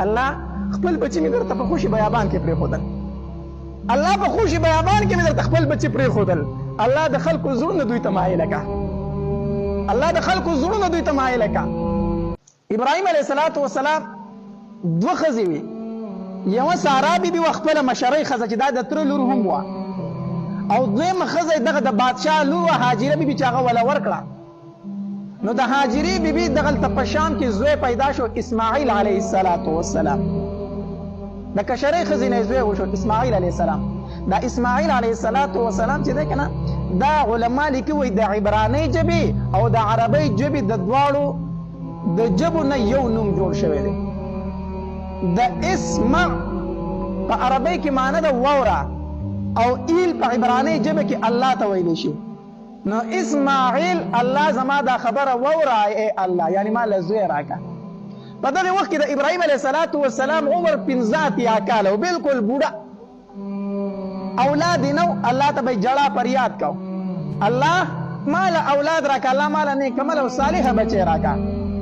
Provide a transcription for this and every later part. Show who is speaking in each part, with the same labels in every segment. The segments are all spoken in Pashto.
Speaker 1: الله خپل بچی مې درته په خوشي بیابان کې پرېښودل. الله په خوشي بیابان کې مې درته خپل بچی پرېښودل. الله د خلکو زړونه دوی ته مایله کا. الله د خلکو زړونه دوی ته مایله کا. ابراهیم علیه السلام دوه ښځې وي. یوه سارا بیبي وه خپله مشرۍ ښځه چې دا د تره لور هم وه، او دویمه ښځه دغه د بادشاه لور وه هاجره بیبي چې هغه وله ورکړه. نو د هاجرې بیبي دغلته په شام کې زوی پیدا شو اسماعیل علیه السلام. د کشرۍ ښځې نه زوی وشو اسماعیل علیه السلام. دا اسماعیل علیه السلام چې دی که نه دا علما لیکي وایي د عبرانۍ ژبې او د عربۍ ژبې د دواړو د ژبو نه یو نوم جوړ شوی دی. د اسمع په عربۍ کې معنی ده واوره، او ایل په عبرانۍ ژبه کې الله ته ویلی شي. نو اسماعیل الله زما دا خبره واوره ای الله، یعنی ما له زوی راکړه. په دغه وخت کې د ابراهیم علیه السلام عمر 15 کاله و، بالکل بوډا، اولاد یې نه و. الله ته به یې جړا فریاد کو، الله ما له اولاد راکړه، الله ما له نیک عمل او صالحه بچی راکړه.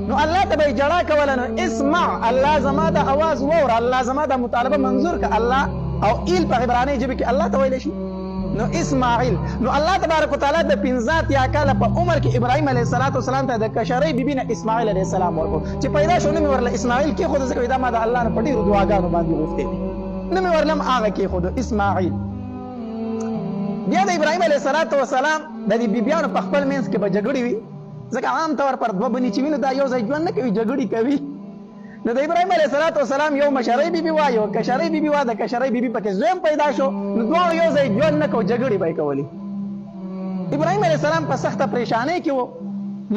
Speaker 1: نو الله ته به یې جړا کوله. نو اسمع الله زما د اواز واوره، الله زما د مطالبه منظور که. الله او ایل په عبرانۍ ژبه کې الله ته ویلی شي. نو اسماعیل، نو الله تبارک وتعالی د 15 کاله په عمر کې ابراهیم علیه السلام ته د کشرۍ بیبي نه اسماعیل علیه السلام ورکړو. چې پیدا شو نو مې ورله اسماعیل کېښود، ځکه دا ما د الله نه په ډېرو دعاګانو باندې غوښتې دي. نو مې ورله هم هغه کېښود اسماعیل. بیا د ابراهیم علیه السلام د دې بیبیانو په خپل منځ کې به جګړې وي، ځکه عام طور پر دوه بنې چې وي نو دا یو ځای ژوند نه کوي، جګړې کوي. نو د ابراهیم علیه السلام یو مشرۍ بیبي وه، یو کشرۍ بیبي وه. د کشرۍ بیبي پکې زویم پیدا شو، نو دواړو یو ځای ژوند نه کو، جګړې به یې کولې. ابراهیم علیه السلام په سخته پریشانۍ کې و.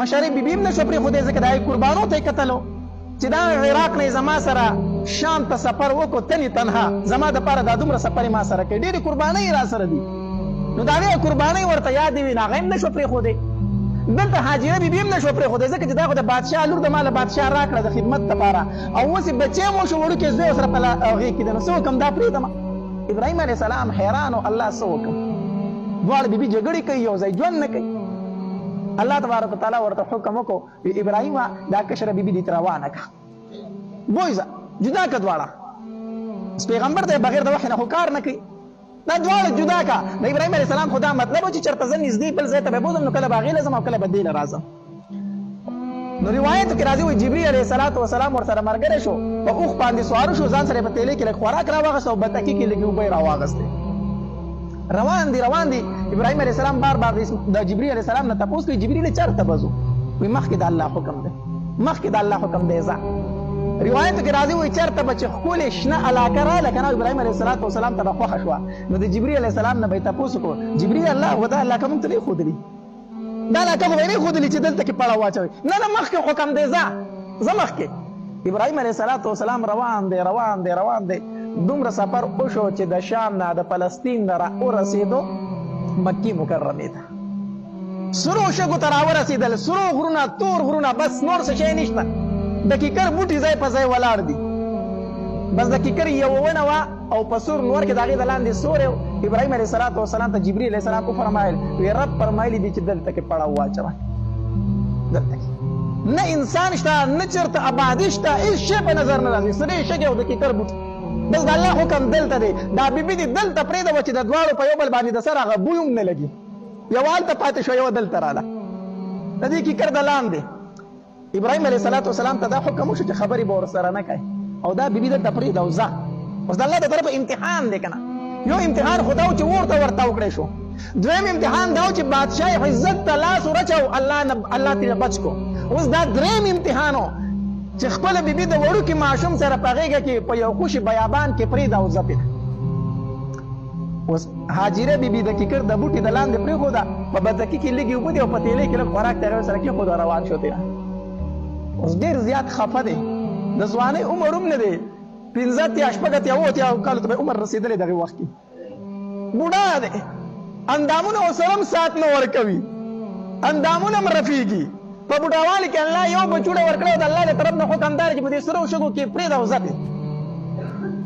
Speaker 1: مشرۍ بیبي هم نه شو پرېښودی، ځکه د هغې قربانو ته یې کتلو چې دا عراق نه زما سره شام ته سفر وکړو تنې تنها، زما دپاره دا دومره سفر یې ما سره کوي، ډېرې قربانۍ را سره دي. نو د هغې قربانۍ ورته یادې وي، نو هغه هم نه شو پرېښودی. دلته هاجره بیبي هم نه شو پرېښودی، ځکه چې دا خو د بادشاه لور د ما له بادشاه راکړه د خدمت لپاره، او اوس یې بچی مو شو وړوکی زوی ورسره په هغې کې دی. نو څه وکړم دا پرېږدم. ابراهیم علیه السلام حیران و، الله څه وکړم؟ دواړه بیبي جګړې کوي، یو ځای ژوند نه کوي. الله تبارک وتعالی ورته حکم وکړو، ابراهیمه دا کشره بیبي دې ته روانه کړه، بوځه جدا کړه دواړه. پیغمبر دی بغیر د وحي نه خو کار نه کوي، دا دواړه جدا کا. د ابراهیم علیه السلام خو دا مطلب و چې چېرته زه نږدې بل ځای ته به بوځم، نو کله به هغې له ځم او کله به دې له راځم. نو روایتو کې راځي وایي جبري علیه السلام ورسره ملګری شو، په اوښ باندې سواره شو، ځان سره یې په تیلې کې لږ خوراک راواغسته او بتکي کې لږې اوبه یې راواغستې. روان دي ابراهیم علیه السلام بار د جبري علیه السلام نه تپوس کوي، جبریل چېرته به ځو؟ وایي مخکې د الله حکم دی، مخکې د الله حکم دی ځه. روایتو کې راځي وایي چېرته به چې ښکلې شنه علاقه راغله که نه، ابراهیم علیه السلام ته به خوښه شوه. نو د جبري علیه السلام نه به یې تپوس وکړو، جبري الله و دا علاقه موږ ته نه ښودلي، دا علاقه خو به یې نه ښودلي چې دلته کې پړه واچوئ. نه مخکې حکم دی ځه مخکې. ابراهیم علیه السلام روان دی دومره سفر وشو چې د شام نه د فلسطین نه را ورسېدو مکې مکرمې ته. سرو شګو ته را ورسېدل، سرو غرونه، تور غرونه، بس نور څه شی نشته. د کیکر بوټي ځای په ځای ولاړ دي، بس د کیکر یوه ونه وه او په سور نور کې د هغې د لاندې سوری و. ابراهیم علیه السلام ته جبري علیه السلام وفرمایل، وی رب فرمایلی دي چې دلته کې پړه واچوه، دلته کې نه انسان شته، نه چېرته آبادي شته، هېڅ شی په نظر نه راځي، سرې شګې او د کیکر بوټي. بس د الله حکم دلته دی. دا بیبي دې دلته پرېږده چې د دواړو په یو بل باندې د سر هغه بوی هم نه لګي، یوه هلته پاتې شوه، یوه دلته راله، د دې کیکر د لاندې. ابراهیم علیه السلام ته دا حکم وشو چې خبرې به ورسره نه کوي، او دا بیبي دلته پرېږده او ځه. اوس د الله د طرفه امتحان دی که نه. یو امتحان خو دا و چې اور ته ورتاو کړی شو، دویم امتحان دا و چې بادشاه عزت ته لاس ورچو، الله ترې بچ کو. اوس دا دریم امتحان و چې خپله بیبي د وړوکي ماشوم سره په غېږه کې په یو خوشي بیابان کې پرېږده او ځه پرې. اوس هاجره بیبي د کیکر د بوټي د لاندې پرېښوده، په بتکي کې لږې اوبه دي او په تیلې کې لږ خوراک ته هغې سره کېښوده، روان شو تېره. اوس ډېر زیات خفه دی، د ځوانۍ عمر هم نه دی، 15 شپږ کالو ته به عمر رسېدلی دغې وخت کې، بوډا دی، اندامونه ورسره هم سات نه ورکوي، اندامونه هم رفېږي. په بوډاوالي کې الله یو بچوړی ورکړی او د الله د طرف نه حکم دا دی چې په دې سرو شګو کې پرېږده او ځه.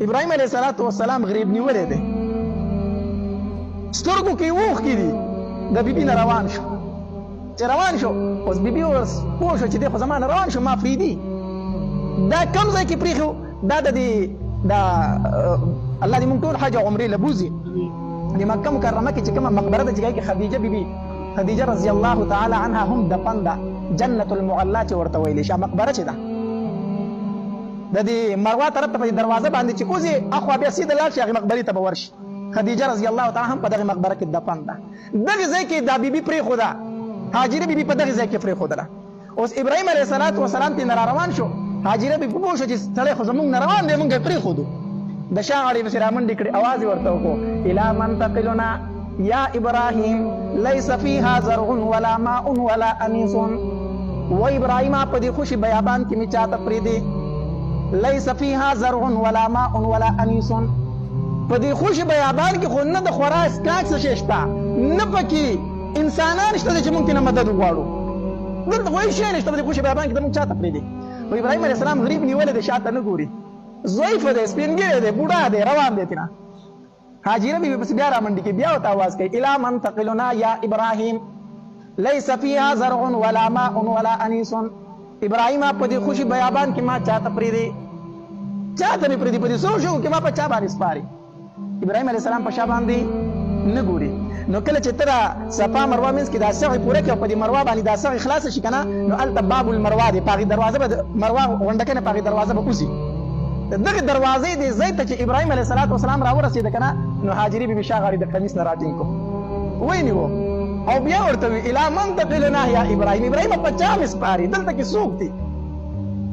Speaker 1: ابراهیم علیه السلام غریب نیولی دی، سترګو کې اوښکې دي، د بیبي نه روان شو. چې روان شو اوس بیبي اوس پوه شو چې دی خو زما نه روان شو، ما پرېږدي. دا کوم ځای کې پرېښو؟ دا د الله دې موږ ټول حج او عمرې لبوزي د مکه مکرمه کې چې کومه مقبره ده چې کې خدیجه بیبي خدیجه رضی الله تعالی عنها هم دفن ده جنت المعلا چې ورته ویل شي مقبره چې ده د دې مروه طرف ته په دروازه باندې چې کوزي اخو بیا سیده لاړ شي هغه مقبره ته به ورشي خدیجه رضی الله تعالی هم په دغه مقبره کې دفن ده دغه ځای کې دا بیبي پرې خدا هاجره بیبي په دغه ځای کې پرې خدا اوس ابراهيم عليه السلام ته نه روان شو هاجره بیبي په شو چې تړې خو زمونږ نه روان دی مونږ پرې خودو د شاعر مسرامن دکړي आवाज ورته وکړو الی من تقلنا یا ابراهيم ليس فيها زرع ولا ماء ولا انيس و ابراهيم په دې خوشي بیابان کې می چاته پرې دی ليس فيها زرع ولا ماء ولا انيس په دې خوشي بیابان کې خو نه د خوراک کاک څه شته نه پکې انسانان شته چې ممکن مدد وغواړو دلته وایي شي نشته په دې خوشي بیابان کې د مونږ چاته پرې دی و ابراهيم عليه السلام غریب نیولې د شاته نه ګوري ضعیف دی سپینګری دی بوډا دی روان دی تینا هاجره بیبي پس بیا را منډي کې بیا وته आवाज کوي الی من تقلنا یا ابراهيم ليس فيها زرع ولا ماء ولا انيس ابراهيم په دې خوشي بیابان کې ما چاته پرې دی چاته نه پرې دی په دې سوچو کې ما په چا باندې سپاري ابراهيم عليه السلام په شا باندې نه ګوري نو کله چې تر صفا مروه منځ کې دا سعی پوره کې په دې مروه باندې دا سعی خلاص شي کنه نو التباب المروه دی پاغي دروازه به مروه غونډه کنه پاغي دروازه به اوسي دغه دروازې دې زید ته چې ابراهيم عليه السلام را ورسید کنه نو هاجری بیبي شاغړي د قمیص نه راټینګ کو وینیو او بیا ورته الی من تقلنا یا ابراهيم په چا مسپاري دلته کې سوق دي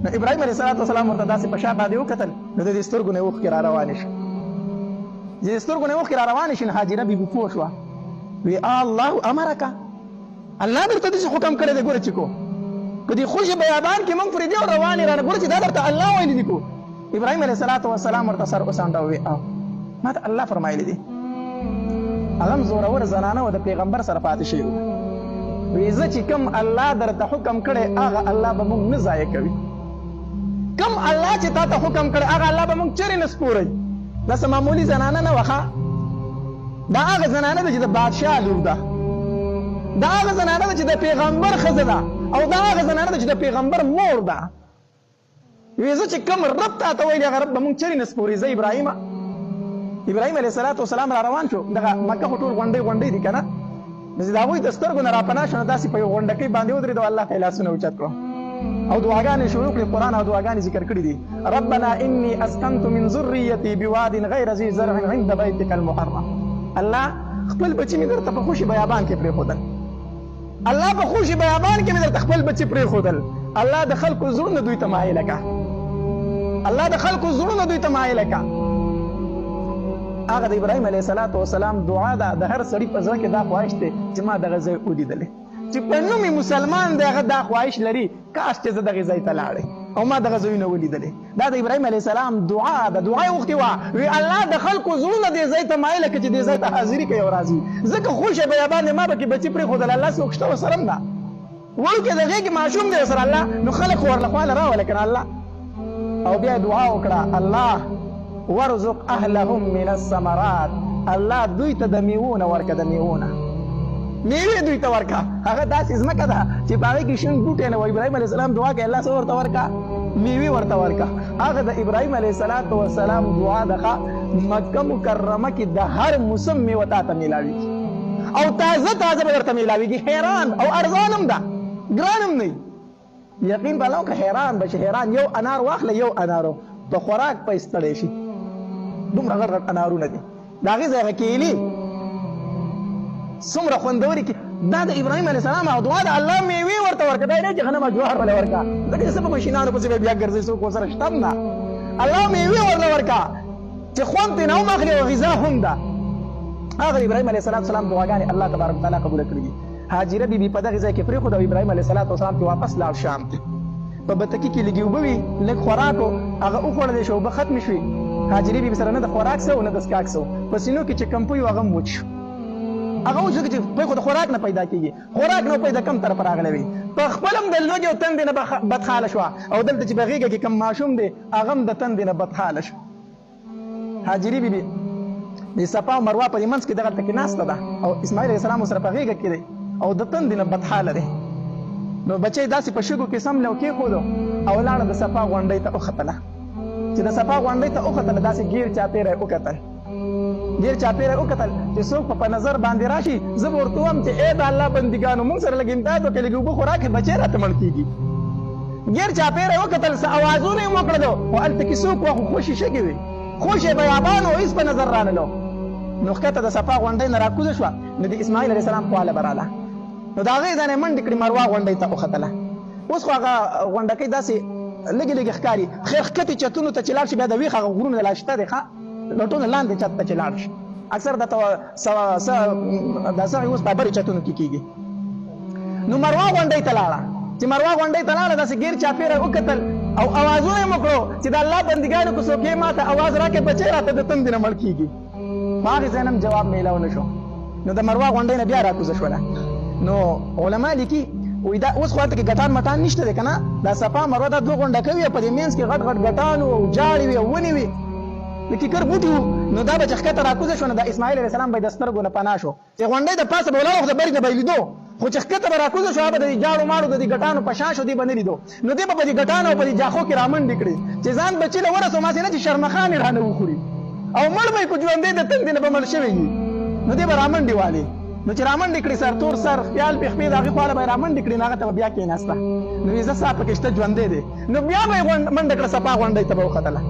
Speaker 1: نو ابراهيم عليه السلام ورته داسې په شا باندې وکتل نو د سترګو نه وښ را روان شي چې سترګو نه وښ را روان شي هاجره بیبي پوه شو وی الله امرک الله درته دې حکم کړی دی ګوره چې کو په دې خوشي بیابان کې مونږ پرې دی روانې را ګوره چې دا درته الله ویلي دي کو ابراهيم عليه السلام ورته سر وسانډه وی ما ته الله فرمایلی دي هغه زورور زنانه و د پیغمبر سره پاتې شي وی زه چې کوم الله درته حکم کړی هغه الله به مونږ نه ضایع کوي کوم الله چې تا ته حکم کړی هغه الله به مونږ چیرې نه سپوري دا معمولی زنانه نه وخه دا هغه زنانه ده چې د بادشاه لور ده دا هغه زنانه ده چې د پیغمبر ښځه ده او دا هغه زنانه ده چې د پیغمبر مور ده وی زه چې کوم رب ته ته ویلي هغه رب به مونږ چیرې نه سپوري زه ابراهیم عليه السلام را روان شو دغه مکه خو ټول غونډۍ دي که نه د هغوی د سترګو نه را پناه شو نو داسې په یو غونډکۍ باندې ودرېدو الله ته یې لاسونه اوچت کړو او دعاګانې شروع کړې قرآن او دعاګانې ذکر کړي دي ربنا اني اسكنت من ذريتي بواد غير ذي زرع عند بيتك المحرم الله خپل بچی مې درته په خوشي بیابان کې پرېښودل الله په خوشي بیابان کې مې درته خپل بچی پرېښودل الله د خلکو زړونه دوی ته مایله کړه الله د خلکو زړونه دوی ته مایله کړه هغه د ابراهيم عليه السلام دعا ده د هر سړي په زړه کې دا خواهش دی چې ما دغه ځای ولیدلې چې په نوم مسلمان دی هغه دا خواهش لري کاش چې زه دغه ځای ته لاړې او ما دغه ځایونه ولیدلې دا د ابراهيم عليه السلام دعا ده دعا یې وغوښتې وه وی الله د خلکو زړونه دې ځای ته مایله کړه چې دې ځای ته حاضري کوي او راځي ځکه خوشه بیابان ما به کې بچي پرېښودل الله څوک شته ورسره هم ده وړوکې د غېږې ماشوم دی ورسره الله نو خلک خو ورله خواله راوله که نه الله او بیا دعا وکړه الله ورزق اهلهم من الثمرات الله دوی ته د میوونه ورکه د میوونه میوې دوی ته ورکه هغه داسې ځمکه ده چې په هغې کې شین بوټی نه و ابراهیم علیه السلام دعا کوي الله څه ورته ورکه میوې ورته ورکه هغه د ابراهیم علیه السلام دعا ده مکه مکرمه کې د هر موسم میوه تا ته میلاویږي او تازه به درته میلاویږي حیران او ارزان هم ده ګران هم نه یقین به الله که حیران به چې حیران یو انار واخله یو انارو په خوراک په ستړی شي دومره غټ غټ انارونه دي د هغې ځای هغه کیلي څومره خوندورې کې دا د ابراهیم علیه السلام او دعا د الله میوې ورته ورکړه دا نه چې غنم او جوار ولې ورکړه ځکه چې څه په ماشینانو پسې به بیا ګرځي څوک ورسره شته هم نه الله میوې ورله ورکړه چې خوند ترې نه هم اخلي او غذا هم ده هغه د ابراهیم علیه السلام دعاګانې الله تبارک وتعالی قبوله کړي دي هاجره بیبي په دغې ځای کې پرېښوده او ابراهیم علیه السلام کې واپس لاړ شام ته په بتکي کې لږې اوبه وي لږ خوراک و هغه وخوړلی شو اوبه ختمې شوې هاجرې بیبي سره نه د خوراک څه و نه د څښاک څه و په سینو کې چې کمپوی و هغه هم وچ شو هغه وچ چې پوی خو د خوراک نه پیدا کېږي خوراک نه پوی د کم طرف راغلی وي په خپل هم د لوږې او تندې نه بدحاله شوه او دلته چې په غېږه کې کم ماشوم دی هغه هم د تندې نه بدحاله شو هاجرې بیبي د صفا او مروه په دې منځ کې دغلته کې ناسته ده او اسماعیل علیه السلام ورسره په غېږه کې دی او د تندې نه بدحاله دی نو بچی داسې په شګو کې سم له کېښودو او لاړه د صفا غونډۍ ته وختله چې د صفا غونډۍ ته وکتل داسې ګیر چاپیره وکتل ګیر چاپیره وکتل چې څوک په نظر باندې راشي زه به ورته وایم چې ای د الله بندګانو موږ سره لږ امداد وکړئ لږ اوبه خو راکړئ بچی راته مړ کېږي ګیر چاپیره وکتل څه اوازونه یې وکړلو خو هلته کې څوک وه خو خوشې شګې وې خوشې بیابان و هېڅ په نظر رانلو نو ښکته د صفا غونډۍ نه راکوزه شوه نو د اسماعیل علیه السلام خواله به راله نو د هغې ځای نه یې منډې کړې مروه غونډۍ ته وختله اوس خو هغه غونډکۍ داسې لږې لږې ښکاري خیر ښکتې چتونو ته چې لاړ شي بیا د ویښ هغه غرونه لا شته دی ښه د ټولو لاندې چت ته چې لاړ شي اکثر دا سغې اوس ډبرې چتونو کې کېږي نو مروه غونډۍ ته لاړه چې مروه غونډۍ ته لاړه داسې ګیر چاپېره وکتل او اوازونه یې وکړو چې د الله بندګانو که څوک یې ما ته اواز راکړې بچی راته د تندې نه مړ کېږي په هغې ځای نه هم جواب میلاو نه شو نو د مروه غونډۍ نه بیا راکوزه شوله نو علما لیکي وایي دا اوس خو هلته کې ګټان مټان نشته دی که نه دا صفا مروه دا دوه غونډکۍ وي په دې منځ کې غټ غټ ګټان وو او جاړې وي او ونې وي د کیکر بوټي وو نو دا به چې ښکته راکوزه شو نو د اسماعیل علیه السلام به یې د سترګو نه پناه شو چې غونډۍ د پاسه به ولاړ خو د برې نه به یې لیدو خو چې ښکته به راکوزه شو هغه به د دې جاړو ماړو د دې ګټانو په شا شو دی به نه لیدو نو دی به په دې ګټانو او په دې جاخو کې رامنډې کړي چې ځان بچي له ورسو ماسې نه چې شرمخانې رانه وخوري او مړ به یې په ژوندۍ د تندې نه به مړ شوی وي نو دی به رامنډې والې نو چې رامنډې کړي سر تور سر خیال پې خپې د هغې خواله به یې رامنډې کړي نو هغه ته به بیا کېناسته نو یې زه ستا پکې شته ژوندی دی نو بیا به یې منډه کړه صفا غونډۍ ته به وختله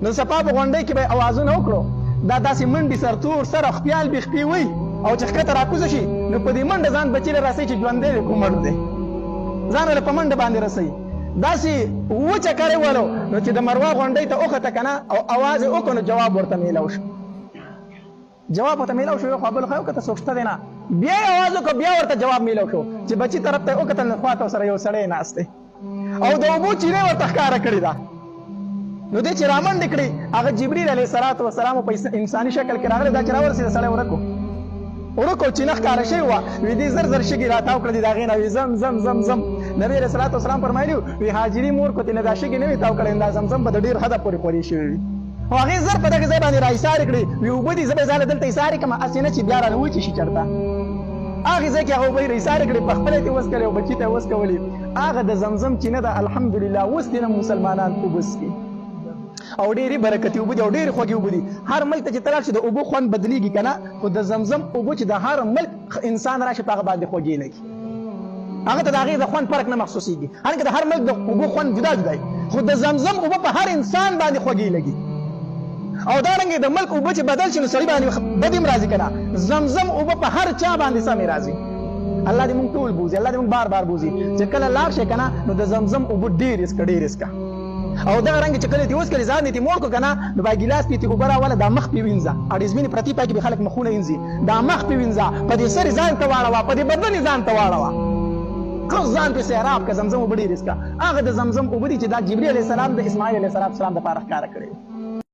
Speaker 1: نو صفا په غونډۍ کې به یې اوازونه وکړو دا داسې منډې سر تور سر او خپیال بې خپې وي او چې ښکته راکوزه شي نو په دې منډه ځان بچي له راسئ چې ژوندی دی کوم مړ دی ځان له په منډه باندې رسوي داسې اووه چکرې ولو نو چې د مروه غونډۍ ته وخته که نه او اواز یې وکړو نو جواب ورته میلاو شو جواب ورته میلاو شو یو خوا بل خوا یې وکته څوک شته دی نه بیا یې اواز وکړو بیا ورته جواب میلاو شو چې بچي طرف ته یې وکتل نو خواته ورسره یو سړی ناست دی او د اوبو چینې ورته ښکاره کړې ده نو دی چې رامنډې کړې هغه جبریل علیه السلام په انساني شکل کې راغلی دا چې راورسېده سړی ورکو ورکو چینه ښکاره شوې وه وي دې زر زر شګې راتاو کړه دي د هغې نه وي زم زم زم زم نبي علیه السلام فرمایلي وي هاجري مور کو تېنه دا شګې نه وي تاو کړی دا زمزم به د ډېر حده پورې خورې شوې وي او هغې زر په دغې ځای باندې را ایسارې کړې وي اوبه دي زه به یې ځاله دلته ایسارې کړم هسې نه چې بیا رانه وچې شي چېرته هغې ځای کې هغه اوبه یې را ایسارې کړې پخپله یې ترې وڅکلې او بچي ته یې وڅکولې هغه د زمزم چینه ده الحمدلله اوس دې نه مسلمانان اوبه څښي او ډېرې برکتي اوبه دي او ډېرې خوږې اوبه دي هر ملک ته چې ته لاړ شي د اوبو خوند بدلېږي که نه خو د زمزم اوبه چې د هر ملک انسان راشي په هغه باندې خوږې لګي هغه ته د هغې د خوند فرق نه محسوسېږي هرکه د هر ملک د اوبو خوند جدا جدا وي خو د زمزم اوبه په هر انسان باندې خوږې لګي او دارنګې د ملک اوبه چې بدل شي نو سړي باندې بد هم راځي که نه زمزم اوبه په هر چا باندې سمې راځي الله دې مونږ ټول بوځي الله دې مونږ بار بار بوځي چې کله لاړ شي که نه نو د زمزم اوبه ډېرې څکه ډېرې څکه او دا رنګ چې کله دې وڅکلې ځان دې موړ کړو که نه نو با ګیلاس پې تې اوبه راوله دا مخ پې وینځه اړیزمینې پرتې پای کې به خلک مخونه وینځي دا مخ پې وینځه په دې سر ځان ته واړوه په دې بدن ځان ته واړوه ښه ځان پې سیراب که زمزم اوبه ډېرې څکه هغه د زمزم اوبه دي چې دا جبري علیه السلام د اسماعیل علیه السلام دپاره ښکاره کړې